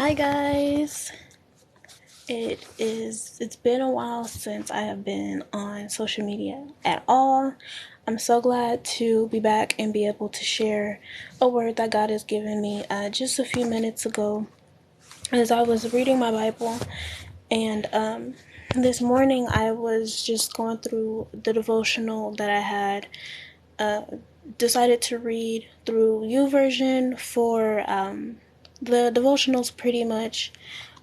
Hi guys. It's been a while since I have been on social media at all. I'm so glad to be back and be able to share a word that God has given me just a few minutes ago as I was reading my Bible. And this morning I was just going through the devotional that I had decided to read through YouVersion for the devotionals pretty much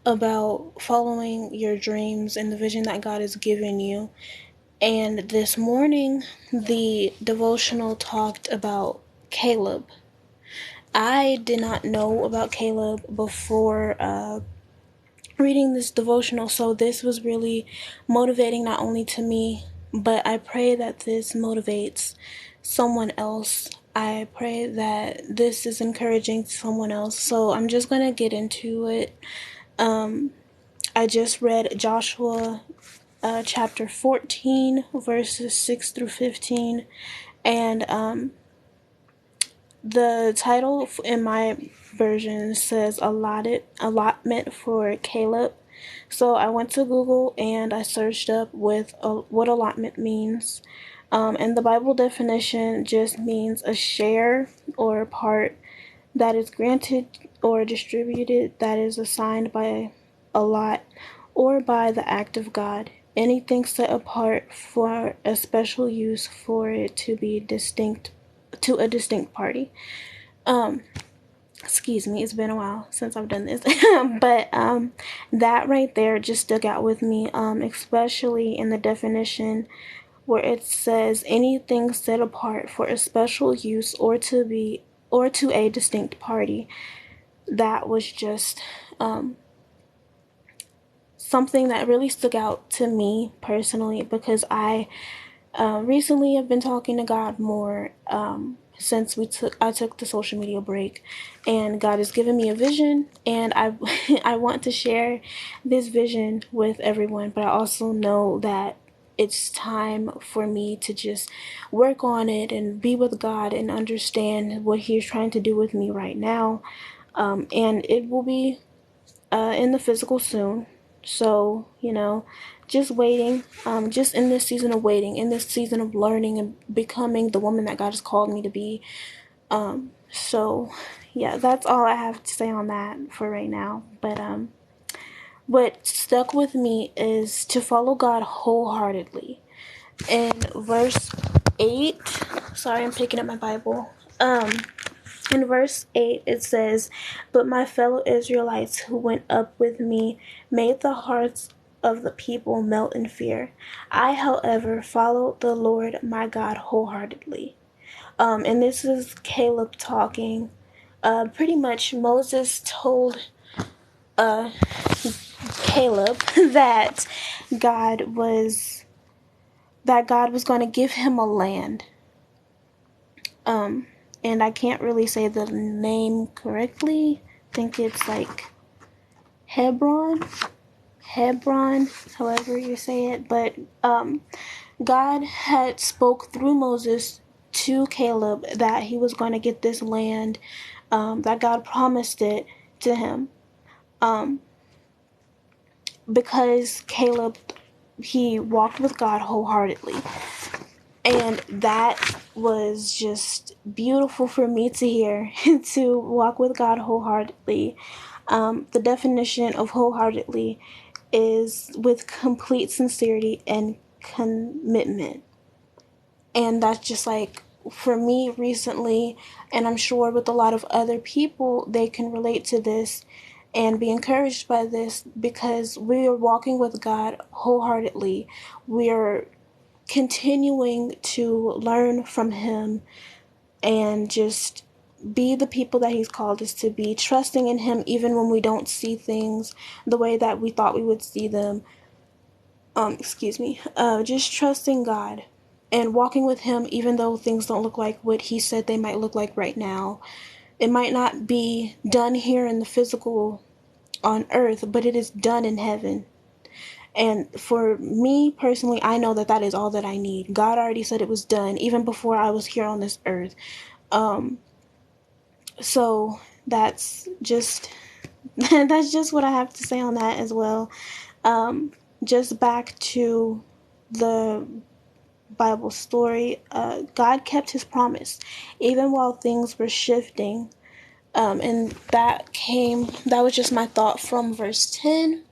about following your dreams and the vision that God has given you. And this morning, the devotional talked about Caleb. I did not know about Caleb before reading this devotional, so this was really motivating not only to me, but I pray that this motivates someone else. I pray that this is encouraging someone else. So I'm just going to get into it. I just read Joshua chapter 14, verses 6 through 15. And the title in my version says allotment for Caleb. So I went to Google and I searched up what allotment means. And the Bible definition just means a share or a part that is granted or distributed, that is assigned by a lot or by the act of God. Anything set apart for a special use for it to be distinct to a distinct party. Excuse me, it's been a while since I've done this. But that right there just stuck out with me, especially in the definition where it says anything set apart for a special use or to a distinct party. That was just something that really stuck out to me personally, because I recently have been talking to God more since I took the social media break, and God has given me a vision, and I I want to share this vision with everyone, but I also know that it's time for me to just work on it and be with God and understand what He's trying to do with me right now. And it will be in the physical soon. So, just waiting, just in this season of waiting, in this season of learning and becoming the woman that God has called me to be. So, yeah, that's all I have to say on that for right now. But what stuck with me is to follow God wholeheartedly. In verse 8, sorry, I'm picking up my Bible. In verse 8, it says, "But my fellow Israelites who went up with me made the hearts of the people melt in fear. I, however, followed the Lord my God wholeheartedly." And this is Caleb talking. Pretty much Moses told Caleb God was that God was going to give him a land. And I can't really say the name correctly. I think it's like Hebron, however you say it. But God had spoke through Moses to Caleb that he was going to get this land, that God promised it to him. Because Caleb, he walked with God wholeheartedly. And that was just beautiful for me to hear, to walk with God wholeheartedly. The definition of wholeheartedly is with complete sincerity and commitment. And that's just like, for me recently, and I'm sure with a lot of other people, they can relate to this and be encouraged by this, because we are walking with God wholeheartedly. We're continuing to learn from Him and just be the people that He's called us to be, trusting in Him even when we don't see things the way that we thought we would see them. Just trusting God and walking with Him even though things don't look like what He said they might look like right now. It might not be done here in the physical on earth, but it is done in heaven. And for me personally, I know that is all that I need. God already said it was done even before I was here on this earth. So that's just That's just what I have to say on that as well. Just back to the Bible story, God kept his promise even while things were shifting. And that was just my thought from verse 10,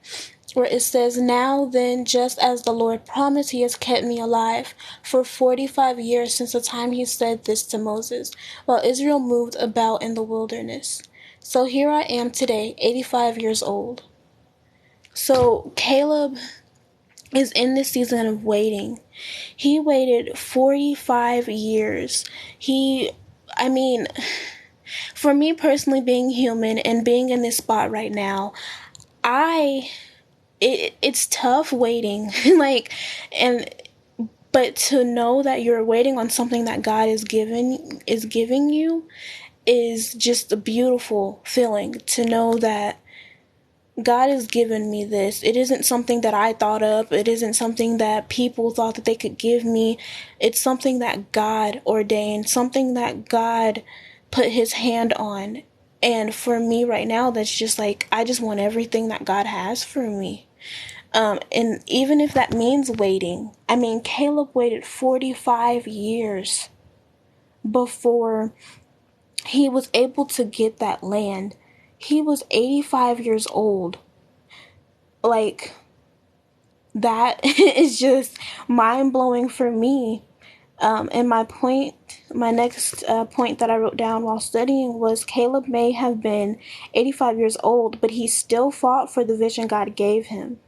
where it says, "Now then, just as the Lord promised, he has kept me alive for 45 years since the time he said this to Moses, while Israel moved about in the wilderness. So here I am today, 85 years old." So Caleb is in this season of waiting. He waited 45 years. I mean, for me personally, being human and being in this spot right now, it's tough waiting. like, and but to know that you're waiting on something that God is giving you is just a beautiful feeling, to know that God has given me this. It isn't something that I thought up. It isn't something that people thought that they could give me. It's something that God ordained, something that God put his hand on. And for me right now, that's just like, I just want everything that God has for me. And even if that means waiting, I mean, Caleb waited 45 years before he was able to get that land. He was 85 years old. Like, that is just mind blowing for me. And my next point that I wrote down while studying was, Caleb may have been 85 years old, but he still fought for the vision God gave him.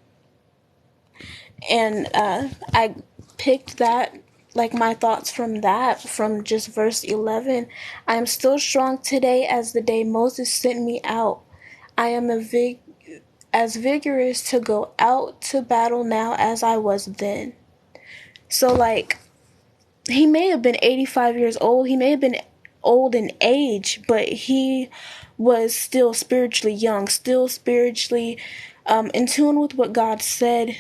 And I picked that, like my thoughts from that, from just verse 11. "I am still strong today as the day Moses sent me out. I am as vigorous to go out to battle now as I was then." So, like, he may have been 85 years old. He may have been old in age, but he was still spiritually young, still spiritually in tune with what God said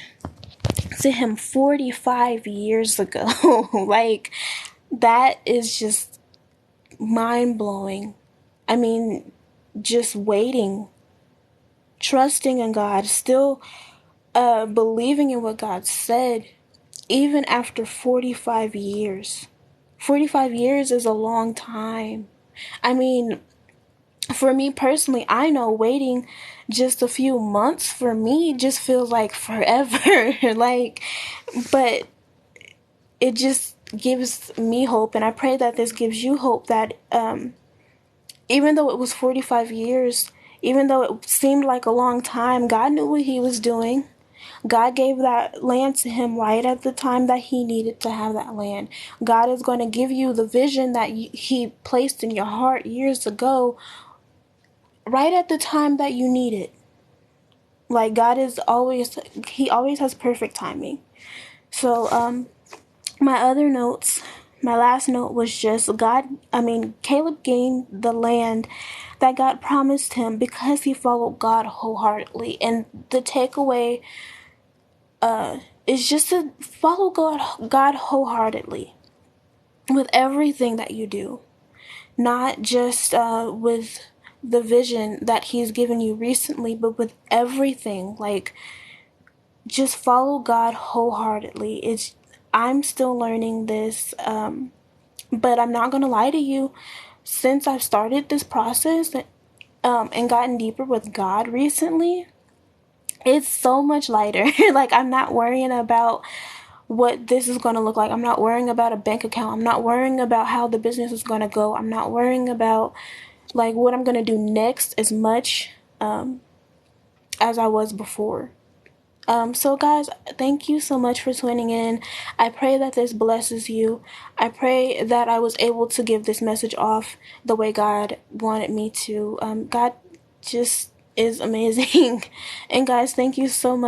to him 45 years ago. Like, that is just mind blowing. I mean, just waiting, trusting in God, still believing in what God said, even after 45 years. 45 years is a long time. I mean, for me personally, I know waiting just a few months for me just feels like forever. Like, but it just gives me hope, and I pray that this gives you hope, that even though it was 45 years, even though it seemed like a long time, God knew what he was doing. God gave that land to him right at the time that he needed to have that land. God is going to give you the vision that he placed in your heart years ago, right at the time that you need it. Like, he always has perfect timing. So, my last note was just, Caleb gained the land that God promised him because he followed God wholeheartedly. And the takeaway is just to follow God wholeheartedly with everything that you do, not just with the vision that he's given you recently, but with everything. Like, just follow God wholeheartedly. I'm still learning this, but I'm not gonna lie to you. Since I've started this process and gotten deeper with God recently, it's so much lighter. Like, I'm not worrying about what this is going to look like. I'm not worrying about a bank account. I'm not worrying about how the business is going to go. I'm not worrying about, like, what I'm going to do next as much as I was before. So guys, thank you so much for tuning in. I pray that this blesses you. I pray that I was able to give this message off the way God wanted me to. God just is amazing. And guys, thank you so much.